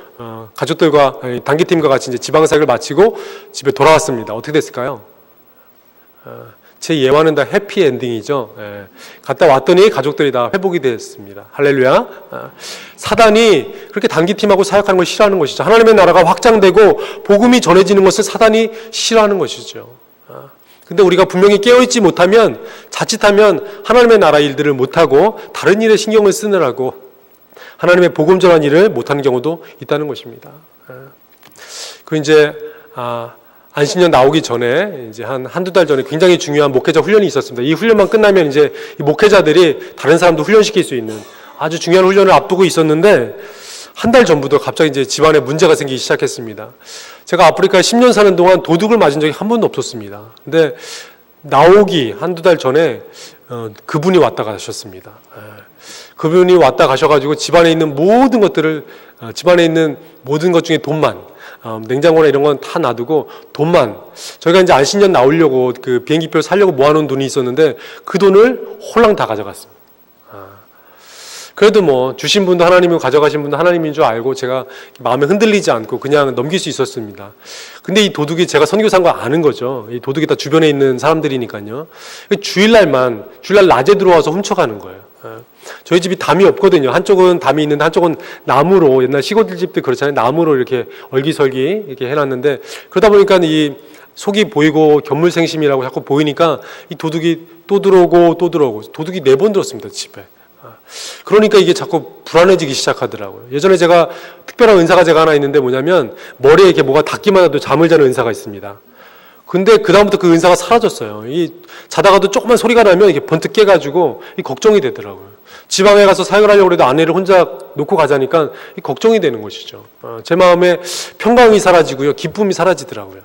[SPEAKER 1] 가족들과 단기팀과 같이 이제 지방 사역을 마치고 집에 돌아왔습니다. 어떻게 됐을까요? 제 예화는 다 해피엔딩이죠. 갔다 왔더니 가족들이 다 회복이 됐습니다. 할렐루야. 사단이 그렇게 단기팀하고 사역하는 걸 싫어하는 것이죠. 하나님의 나라가 확장되고 복음이 전해지는 것을 사단이 싫어하는 것이죠. 근데 우리가 분명히 깨어있지 못하면 자칫하면 하나님의 나라 일들을 못하고 다른 일에 신경을 쓰느라고 하나님의 복음 전한 일을 못하는 경우도 있다는 것입니다. 그 이제 안식년 나오기 전에 이제 한두 달 전에 굉장히 중요한 목회자 훈련이 있었습니다. 이 훈련만 끝나면 이제 이 목회자들이 다른 사람도 훈련시킬 수 있는 아주 중요한 훈련을 앞두고 있었는데 한 달 전부터 갑자기 이제 집안에 문제가 생기기 시작했습니다. 제가 아프리카에 10년 사는 동안 도둑을 맞은 적이 한 번도 없었습니다. 근데 나오기 한두 달 전에 그분이 왔다 가셨습니다. 그분이 왔다 가셔가지고 집안에 있는 모든 것들을, 집안에 있는 모든 것 중에 돈만, 냉장고나 이런 건 다 놔두고 돈만, 저희가 이제 안신년 나오려고 그 비행기표 사려고 모아놓은 돈이 있었는데 그 돈을 홀랑 다 가져갔습니다. 그래도 뭐 주신 분도 하나님이고 가져가신 분도 하나님인 줄 알고 제가 마음에 흔들리지 않고 그냥 넘길 수 있었습니다. 근데 이 도둑이, 제가 선교사인 거 아는 거죠. 이 도둑이 다 주변에 있는 사람들이니까요. 주일날 낮에 들어와서 훔쳐가는 거예요. 저희 집이 담이 없거든요. 한쪽은 담이 있는데 한쪽은 나무로, 옛날 시골 집들 그렇잖아요. 나무로 이렇게 얼기설기 이렇게 해놨는데, 그러다 보니까 이 속이 보이고 견물생심이라고 자꾸 보이니까 이 도둑이 또 들어오고 도둑이 4번 들었습니다, 집에. 그러니까 이게 자꾸 불안해지기 시작하더라고요. 예전에 제가 특별한 은사가 제가 하나 있는데 뭐냐면 머리에 이렇게 뭐가 닿기만 해도 잠을 자는 은사가 있습니다. 근데 그다음부터 그 은사가 사라졌어요. 자다가도 조그만 소리가 나면 이게 번뜩 깨가지고 걱정이 되더라고요. 지방에 가서 사역을 하려고 해도 아내를 혼자 놓고 가자니까 걱정이 되는 것이죠. 제 마음에 평강이 사라지고요. 기쁨이 사라지더라고요.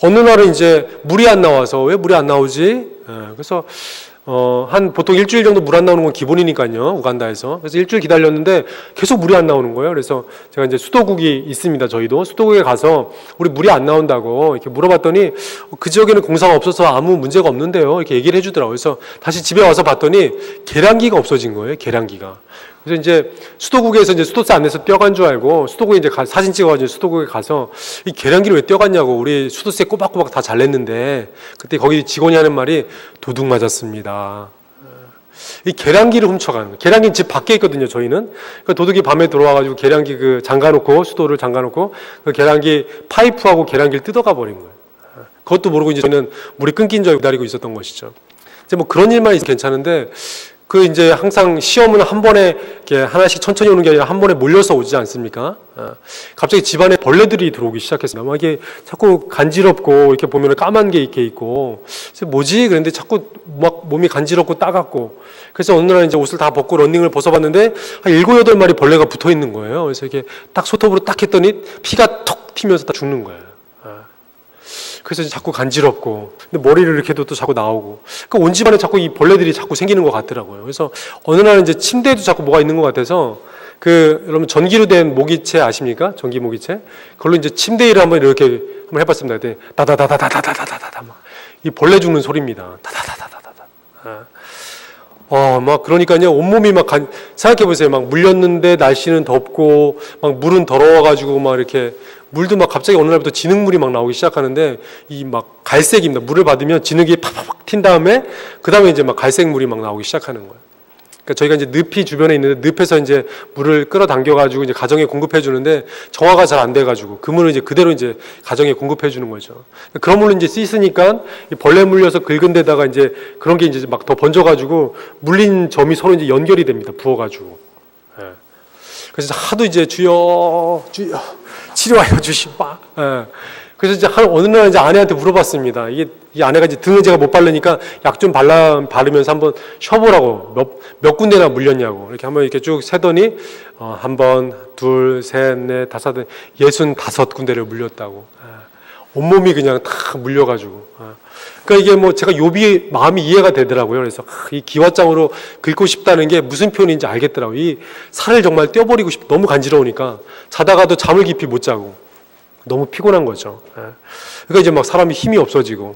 [SPEAKER 1] 어느 날은 이제 물이 안 나와서 왜 물이 안 나오지? 그래서 한 보통 일주일 정도 물 안 나오는 건 기본이니까요, 우간다에서. 그래서 일주일 기다렸는데 계속 물이 안 나오는 거예요. 그래서 제가 이제 수도국이 있습니다, 저희도. 수도국에 가서 우리 물이 안 나온다고 이렇게 물어봤더니 그 지역에는 공사가 없어서 아무 문제가 없는데요, 이렇게 얘기를 해주더라고요. 그래서 다시 집에 와서 봤더니 계량기가 없어진 거예요, 계량기가. 그래서 이제 수도국에서 이제 수도세 안에서 떼어간 줄 알고 수도국에 이제 사진 찍어가지고 수도국에 가서 이 계량기를 왜 떼어갔냐고, 우리 수도세 꼬박꼬박 다 잘 냈는데, 그때 거기 직원이 하는 말이 도둑 맞았습니다. 이 계량기를 훔쳐가는 거예요. 계량기는 집 밖에 있거든요, 저희는. 그러니까 도둑이 밤에 들어와가지고 계량기 잠가놓고, 수도를 잠가놓고 그 계량기 파이프하고 계량기를 뜯어가 버린 거예요. 그것도 모르고 이제 저희는 물이 끊긴 줄 알고 기다리고 있었던 것이죠. 이제 뭐 그런 일만 있으면 괜찮은데, 이제 항상 시험은 한 번에 이렇게 하나씩 천천히 오는 게 아니라 한 번에 몰려서 오지 않습니까? 갑자기 집안에 벌레들이 들어오기 시작했습니다. 막 이게 자꾸 간지럽고, 이렇게 보면 까만 게 이렇게 있고, 그래서 뭐지? 그런데 자꾸 막 몸이 간지럽고 따갑고, 그래서 어느 날 이제 옷을 다 벗고 러닝을 벗어봤는데 한 7, 8마리 벌레가 붙어 있는 거예요. 그래서 이렇게 딱 소톱으로 딱 했더니 피가 톡 튀면서 딱 죽는 거예요. 그래서 자꾸 간지럽고, 근데 머리를 이렇게 해도 또 자꾸 나오고, 그러니까 온 집안에 자꾸 이 벌레들이 자꾸 생기는 것 같더라고요. 그래서 어느 날은 이제 침대에도 자꾸 뭐가 있는 것 같아서, 여러분 전기로 된 모기채 아십니까? 전기 모기채? 그걸로 이제 침대 위를 한번 이렇게 한번 해봤습니다. 그때 다다다다다다다다다다 이 벌레 죽는 소리입니다. 다다다다다다다. 막 그러니까요, 온몸이 막 생각해보세요. 막 물렸는데 날씨는 덥고, 막 물은 더러워가지고 막 이렇게 물도 막 갑자기 어느 날부터 진흙물이 막 나오기 시작하는데, 이 막 갈색입니다. 물을 받으면 진흙이 팍팍팍 튄 다음에, 그 다음에 이제 막 갈색 물이 막 나오기 시작하는 거예요. 그러니까 저희가 이제 늪이 주변에 있는데 늪에서 이제 물을 끌어당겨가지고 이제 가정에 공급해 주는데 정화가 잘 안 돼가지고 그 물을 이제 그대로 이제 가정에 공급해 주는 거죠. 그런 물로 이제 씻으니까 벌레 물려서 긁은 데다가 이제 그런 게 이제 막 더 번져가지고 물린 점이 서로 이제 연결이 됩니다. 부어가지고. 그래서 하도 이제 주여 치료하여 주시마. 그래서 이제 어느 날 이제 아내한테 물어봤습니다. 이 아내가 이제 등을 제가 못 바르니까 약 좀 바르면서 한번 쉬어보라고, 몇 군데나 물렸냐고. 이렇게 한번 이렇게 쭉 세더니, 한 번, 둘, 셋, 넷, 다섯, 65군데를 물렸다고. 온몸이 그냥 다 물려가지고. 그러니까 이게 뭐 제가 욥이 마음이 이해가 되더라고요. 그래서 이 기왓장으로 긁고 싶다는 게 무슨 표현인지 알겠더라고요. 이 살을 정말 떼어버리고 너무 간지러우니까 자다가도 잠을 깊이 못 자고. 너무 피곤한 거죠. 그러니까 이제 막 사람이 힘이 없어지고,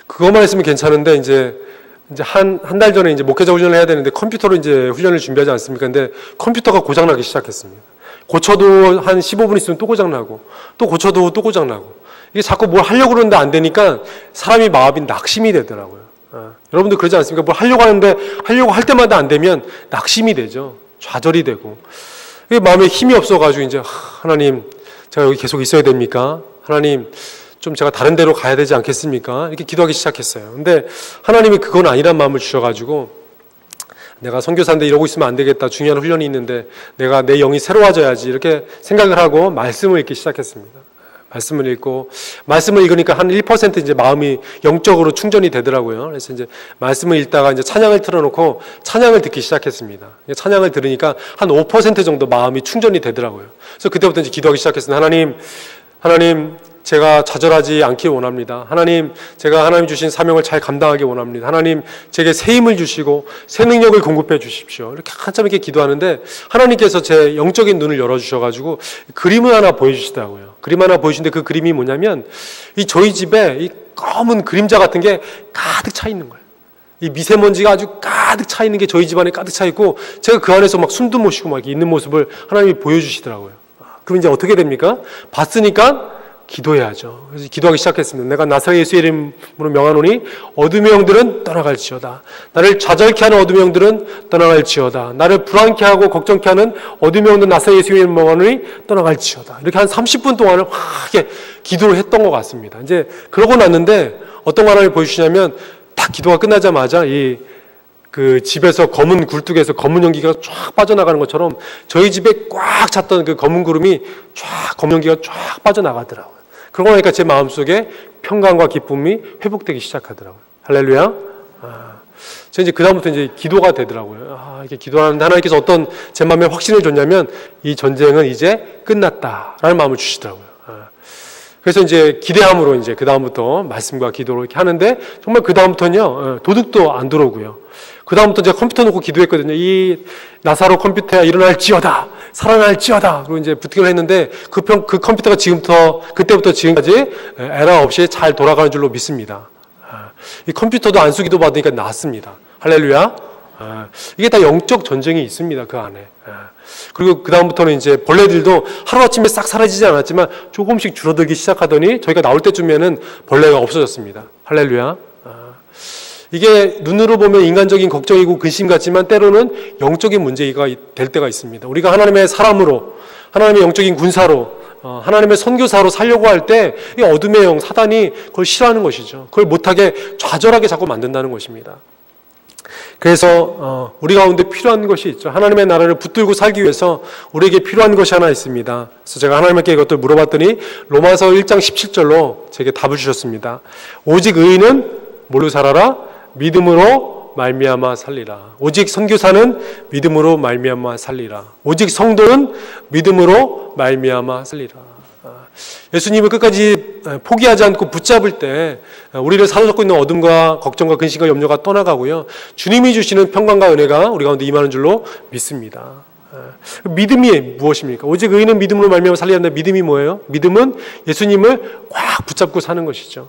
[SPEAKER 1] 그것만 했으면 괜찮은데 이제 한 달 전에 이제 목회자 훈련을 해야 되는데 컴퓨터로 이제 훈련을 준비하지 않습니까? 근데 컴퓨터가 고장나기 시작했습니다. 고쳐도 한 15분 있으면 또 고장나고, 또 고쳐도 또 고장나고, 이게 자꾸 뭘 하려고 그러는데 안 되니까 사람이 마음이 낙심이 되더라고요. 여러분도 그러지 않습니까? 뭘 하려고 하는데 하려고 할 때마다 안 되면 낙심이 되죠. 좌절이 되고, 이게 마음에 힘이 없어가지고 이제 하나님, 제가 여기 계속 있어야 됩니까? 하나님, 좀 제가 다른 데로 가야 되지 않겠습니까? 이렇게 기도하기 시작했어요. 근데 하나님이 그건 아니란 마음을 주셔가지고, 내가 선교사인데 이러고 있으면 안 되겠다. 중요한 훈련이 있는데 내가 내 영이 새로워져야지. 이렇게 생각을 하고 말씀을 읽기 시작했습니다. 말씀을 읽고, 말씀을 읽으니까 한 1% 이제 마음이 영적으로 충전이 되더라고요. 그래서 이제 말씀을 읽다가 이제 찬양을 틀어놓고 찬양을 듣기 시작했습니다. 찬양을 들으니까 한 5% 정도 마음이 충전이 되더라고요. 그래서 그때부터 이제 기도하기 시작했습니다. 하나님, 제가 좌절하지 않길 원합니다. 하나님, 제가 하나님 주신 사명을 잘 감당하기 원합니다. 하나님, 제게 새 힘을 주시고 새 능력을 공급해 주십시오. 이렇게 한참 이렇게 기도하는데 하나님께서 제 영적인 눈을 열어주셔가지고 그림을 하나 보여주시더라고요. 그림 하나 보여주시는데 그 그림이 뭐냐면 이 저희 집에 이 검은 그림자 같은 게 가득 차 있는 거예요. 이 미세먼지가 아주 가득 차 있는 게 저희 집안에 가득 차 있고 제가 그 안에서 막 숨도 못 쉬고 막 이렇게 있는 모습을 하나님이 보여주시더라고요. 그럼 이제 어떻게 됩니까? 봤으니까 기도해야죠. 그래서 기도하기 시작했습니다. 내가 나사렛 예수 이름으로 명하노니 어둠의 영들은 떠나갈지어다. 나를 좌절케 하는 어둠의 영들은 떠나갈지어다. 나를 불안케 하고 걱정케 하는 어둠의 영들은 나사렛 예수 이름으로 명하노니 떠나갈지어다. 이렇게 한 30분 동안을 확 기도를 했던 것 같습니다. 이제 그러고 났는데 어떤 거 하나를 보여주시냐면 딱 기도가 끝나자마자 그 집에서 검은 굴뚝에서 검은 연기가 쫙 빠져나가는 것처럼 저희 집에 꽉 찼던 그 검은 구름이 쫙 검은 연기가 쫙 빠져나가더라고요. 그러고 나니까 제 마음속에 평강과 기쁨이 회복되기 시작하더라고요. 할렐루야. 제가 이제 그다음부터 이제 기도가 되더라고요. 이렇게 기도하는데 하나님께서 어떤 제 마음에 확신을 줬냐면 이 전쟁은 이제 끝났다라는 마음을 주시더라고요. 그래서 이제 기대함으로 이제 그다음부터 말씀과 기도를 이렇게 하는데 정말 그다음부터는요, 도둑도 안 들어오고요. 그다음부터 제가 컴퓨터 놓고 기도했거든요. 이 나사로 컴퓨터야 일어날지어다, 살아날지어다. 그리고 이제 부탁을 했는데 그 컴퓨터가 그때부터 지금까지 에러 없이 잘 돌아가는 줄로 믿습니다. 이 컴퓨터도 안수 기도 받으니까 낫습니다. 할렐루야. 이게 다 영적 전쟁이 있습니다. 그 안에. 그리고 그 다음부터는 이제 벌레들도 하루아침에 싹 사라지지 않았지만 조금씩 줄어들기 시작하더니 저희가 나올 때쯤에는 벌레가 없어졌습니다. 할렐루야. 이게 눈으로 보면 인간적인 걱정이고 근심 같지만 때로는 영적인 문제가 될 때가 있습니다. 우리가 하나님의 사람으로, 하나님의 영적인 군사로, 하나님의 선교사로 살려고 할 때 이 어둠의 영, 사단이 그걸 싫어하는 것이죠. 그걸 못하게 좌절하게 자꾸 만든다는 것입니다. 그래서 우리 가운데 필요한 것이 있죠. 하나님의 나라를 붙들고 살기 위해서 우리에게 필요한 것이 하나 있습니다. 그래서 제가 하나님께 이것들 물어봤더니 로마서 1장 17절로 제게 답을 주셨습니다. 오직 의인은 뭘로 살아라? 믿음으로 말미암아 살리라. 오직 선교사는 믿음으로 말미암아 살리라. 오직 성도는 믿음으로 말미암아 살리라. 예수님을 끝까지 포기하지 않고 붙잡을 때 우리를 사로잡고 있는 어둠과 걱정과 근심과 염려가 떠나가고요. 주님이 주시는 평강과 은혜가 우리 가운데 임하는 줄로 믿습니다. 믿음이 무엇입니까? 오직 의인은 믿음으로 말미암아 살리라 하는데 믿음이 뭐예요? 믿음은 예수님을 꽉 붙잡고 사는 것이죠.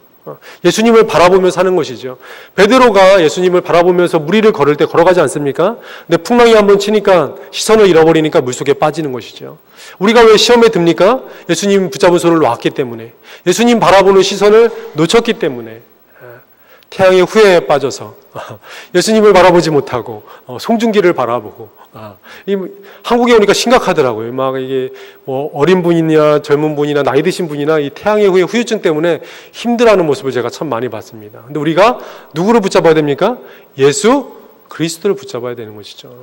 [SPEAKER 1] 예수님을 바라보며 사는 것이죠. 베드로가 예수님을 바라보면서 물 위를 걸을 때 걸어가지 않습니까? 근데 풍랑이 한번 치니까 시선을 잃어버리니까 물속에 빠지는 것이죠. 우리가 왜 시험에 듭니까? 예수님 붙잡은 손을 놨기 때문에, 예수님 바라보는 시선을 놓쳤기 때문에, 태양의 후예에 빠져서 예수님을 바라보지 못하고 송중기를 바라보고, 한국에 오니까 심각하더라고요. 막 이게 뭐 어린 분이나 젊은 분이나 나이 드신 분이나 이 태양의 후예 후유증 때문에 힘들어하는 모습을 제가 참 많이 봤습니다. 근데 우리가 누구를 붙잡아야 됩니까? 예수 그리스도를 붙잡아야 되는 것이죠.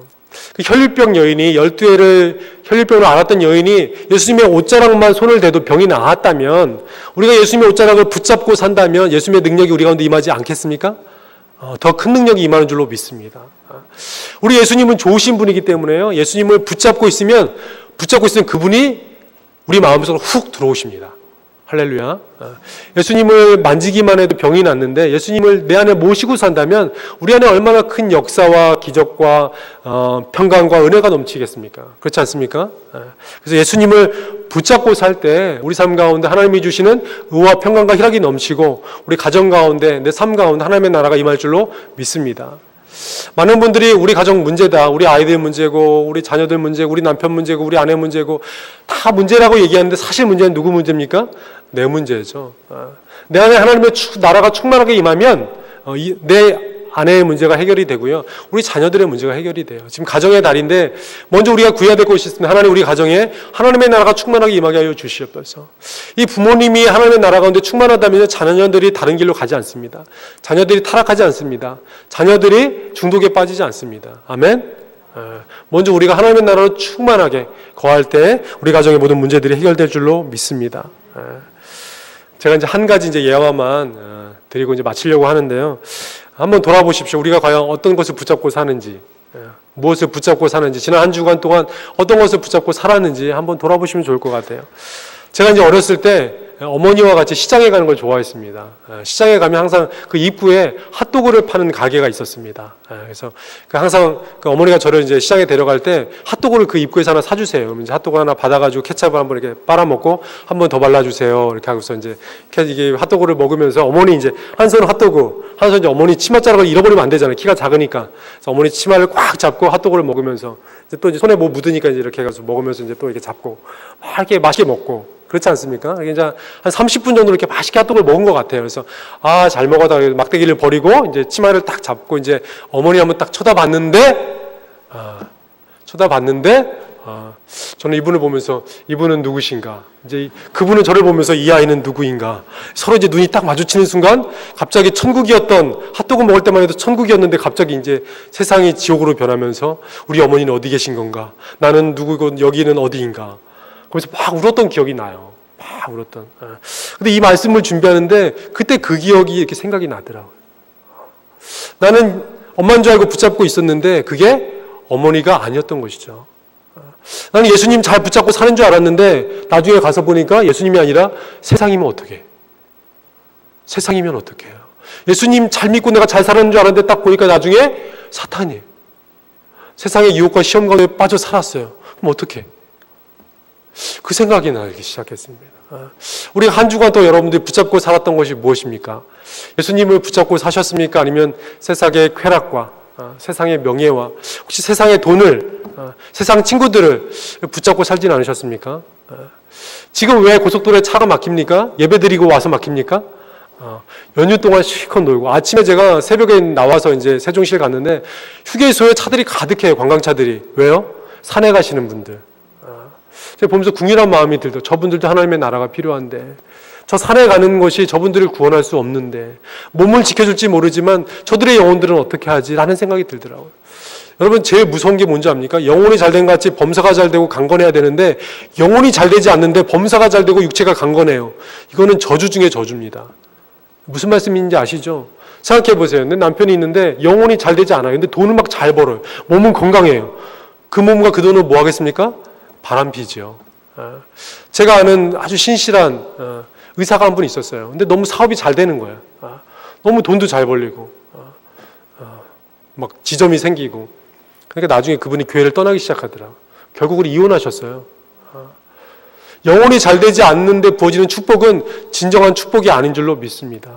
[SPEAKER 1] 그 혈류병 여인이 12회를 혈류병을 앓았던 여인이 예수님의 옷자락만 손을 대도 병이 나았다면, 우리가 예수님의 옷자락을 붙잡고 산다면 예수님의 능력이 우리 가운데 임하지 않겠습니까? 더 큰 능력이 임하는 줄로 믿습니다. 우리 예수님은 좋으신 분이기 때문에요. 예수님을 붙잡고 있으면 그분이 우리 마음속으로 훅 들어오십니다. 할렐루야. 예수님을 만지기만 해도 병이 낫는데 예수님을 내 안에 모시고 산다면 우리 안에 얼마나 큰 역사와 기적과 평강과 은혜가 넘치겠습니까? 그렇지 않습니까? 그래서 예수님을 붙잡고 살 때 우리 삶 가운데 하나님이 주시는 의와 평강과 희락이 넘치고 우리 가정 가운데, 내 삶 가운데 하나님의 나라가 임할 줄로 믿습니다. 많은 분들이 우리 가정 문제다, 우리 아이들 문제고, 우리 자녀들 문제고, 우리 남편 문제고, 우리 아내 문제고 다 문제라고 얘기하는데 사실 문제는 누구 문제입니까? 내 문제죠. 내 안에 하나님의 나라가 충만하게 임하면 내 아내의 문제가 해결이 되고요. 우리 자녀들의 문제가 해결이 돼요. 지금 가정의 달인데 먼저 우리가 구해야 될 것이 있습니다. 하나님, 우리 가정에 하나님의 나라가 충만하게 임하게 하여 주시옵소서. 이 부모님이 하나님의 나라 가운데 충만하다면 자녀들이 다른 길로 가지 않습니다. 자녀들이 타락하지 않습니다. 자녀들이 중독에 빠지지 않습니다. 아멘. 먼저 우리가 하나님의 나라로 충만하게 거할 때 우리 가정의 모든 문제들이 해결될 줄로 믿습니다. 제가 이제 한 가지 예화만 드리고 이제 마치려고 하는데요. 한번 돌아보십시오. 우리가 과연 어떤 것을 붙잡고 사는지, 무엇을 붙잡고 사는지, 지난 한 주간 동안 어떤 것을 붙잡고 살았는지 한번 돌아보시면 좋을 것 같아요. 제가 이제 어렸을 때 어머니와 같이 시장에 가는 걸 좋아했습니다. 시장에 가면 항상 그 입구에 핫도그를 파는 가게가 있었습니다. 그래서 항상 그 어머니가 저를 이제 시장에 데려갈 때 핫도그를 그 입구에서 하나 사주세요. 그러면 이제 핫도그 하나 받아가지고 케찹을 한번 이렇게 빨아먹고 한 번 더 발라주세요. 이렇게 하고서 이제 이게 핫도그를 먹으면서 어머니 이제 한 손은 핫도그, 한 손은 이제 어머니 치맛자락을 잃어버리면 안 되잖아요. 키가 작으니까. 그래서 어머니 치마를 꽉 잡고 핫도그를 먹으면서 이제 또 이제 손에 뭐 묻으니까 이제 이렇게 해가지고 먹으면서 이제 또 이렇게 잡고 막 이렇게 맛있게 먹고. 그렇지 않습니까? 이제 한 30분 정도 이렇게 맛있게 핫도그를 먹은 것 같아요. 그래서 잘 먹었다 막대기를 버리고 이제 치마를 딱 잡고 이제 어머니 한번 딱 쳐다봤는데 저는 이분을 보면서 이분은 누구신가? 이제 그분은 저를 보면서 이 아이는 누구인가? 서로 이제 눈이 딱 마주치는 순간 갑자기 천국이었던 핫도그 먹을 때만 해도 천국이었는데 갑자기 이제 세상이 지옥으로 변하면서 우리 어머니는 어디 계신 건가? 나는 누구고 여기는 어디인가? 그래서 막 울었던 기억이 나요. 막 울었던. 근데 이 말씀을 준비하는데 그때 그 기억이 이렇게 생각이 나더라고요. 나는 엄마인 줄 알고 붙잡고 있었는데 그게 어머니가 아니었던 것이죠. 나는 예수님 잘 붙잡고 사는 줄 알았는데 나중에 가서 보니까 예수님이 아니라 세상이면 어떡해? 세상이면 어떡해요? 예수님 잘 믿고 내가 잘 사는 줄 알았는데 딱 보니까 나중에 사탄이에요. 세상의 유혹과 시험 가운데 빠져 살았어요. 그럼 어떡해? 그 생각이 나기 시작했습니다. 우리 한 주간 또 여러분들이 붙잡고 살았던 것이 무엇입니까? 예수님을 붙잡고 사셨습니까? 아니면 세상의 쾌락과 세상의 명예와 혹시 세상의 돈을 세상 친구들을 붙잡고 살진 않으셨습니까? 지금 왜 고속도로에 차가 막힙니까? 예배드리고 와서 막힙니까? 연휴 동안 실컷 놀고 아침에 제가 새벽에 나와서 이제 세종시를 갔는데 휴게소에 차들이 가득해요. 관광차들이. 왜요? 산에 가시는 분들. 제가 보면서 궁일한 마음이 들죠. 저분들도 하나님의 나라가 필요한데 저 산에 가는 것이 저분들을 구원할 수 없는데 몸을 지켜줄지 모르지만 저들의 영혼들은 어떻게 하지? 라는 생각이 들더라고요. 여러분 제일 무서운 게 뭔지 압니까? 영혼이 잘된 것 같이 범사가 잘 되고 강건해야 되는데 영혼이 잘 되지 않는데 범사가 잘 되고 육체가 강건해요. 이거는 저주 중에 저주입니다. 무슨 말씀인지 아시죠? 생각해 보세요. 내 남편이 있는데 영혼이 잘 되지 않아요. 근데 돈을 막 잘 벌어요. 몸은 건강해요. 그 몸과 그 돈을 뭐 하겠습니까? 바람피죠. 제가 아는 아주 신실한 의사가 한 분 있었어요. 근데 너무 사업이 잘 되는 거예요. 너무 돈도 잘 벌리고 막 지점이 생기고 그러니까 나중에 그분이 교회를 떠나기 시작하더라고요. 결국은 이혼하셨어요. 영혼이 잘 되지 않는데 부어지는 축복은 진정한 축복이 아닌 줄로 믿습니다.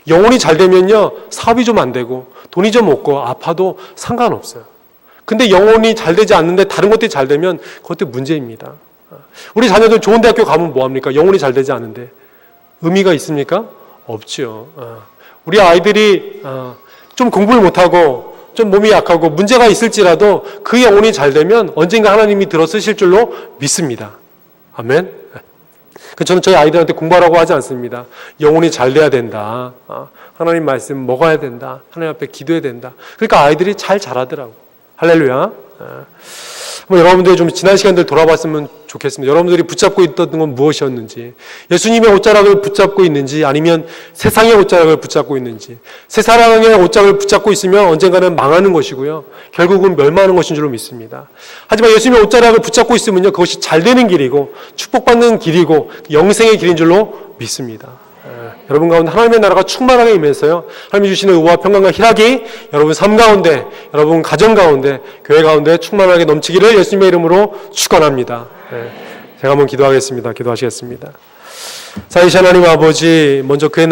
[SPEAKER 1] 영혼이 잘 되면요 사업이 좀 안 되고 돈이 좀 없고 아파도 상관없어요. 근데 영혼이 잘 되지 않는데 다른 것들이 잘 되면 그것도 문제입니다. 우리 자녀들 좋은 대학교 가면 뭐합니까? 영혼이 잘 되지 않은데 의미가 있습니까? 없죠. 우리 아이들이 좀 공부를 못하고 좀 몸이 약하고 문제가 있을지라도 그 영혼이 잘 되면 언젠가 하나님이 들어 쓰실 줄로 믿습니다. 아멘. 저는 저희 아이들한테 공부하라고 하지 않습니다. 영혼이 잘 돼야 된다. 하나님 말씀 먹어야 된다. 하나님 앞에 기도해야 된다. 그러니까 아이들이 잘 자라더라고요. 할렐루야. 여러분들이 좀 지난 시간들 돌아봤으면 좋겠습니다. 여러분들이 붙잡고 있던 건 무엇이었는지, 예수님의 옷자락을 붙잡고 있는지, 아니면 세상의 옷자락을 붙잡고 있는지. 세상의 옷자락을 붙잡고 있으면 언젠가는 망하는 것이고요. 결국은 멸망하는 것인 줄로 믿습니다. 하지만 예수님의 옷자락을 붙잡고 있으면요, 그것이 잘 되는 길이고 축복받는 길이고 영생의 길인 줄로 믿습니다. 여러분 가운데 하나님의 나라가 충만하게 임해서요, 하나님이 주시는 의와 평강과 희락이 여러분 삶 가운데, 여러분 가정 가운데, 교회 가운데 충만하게 넘치기를 예수님의 이름으로 축원합니다. 제가 한번 기도하겠습니다. 기도하시겠습니다. 자, 이 하나님 아버지, 먼저 그의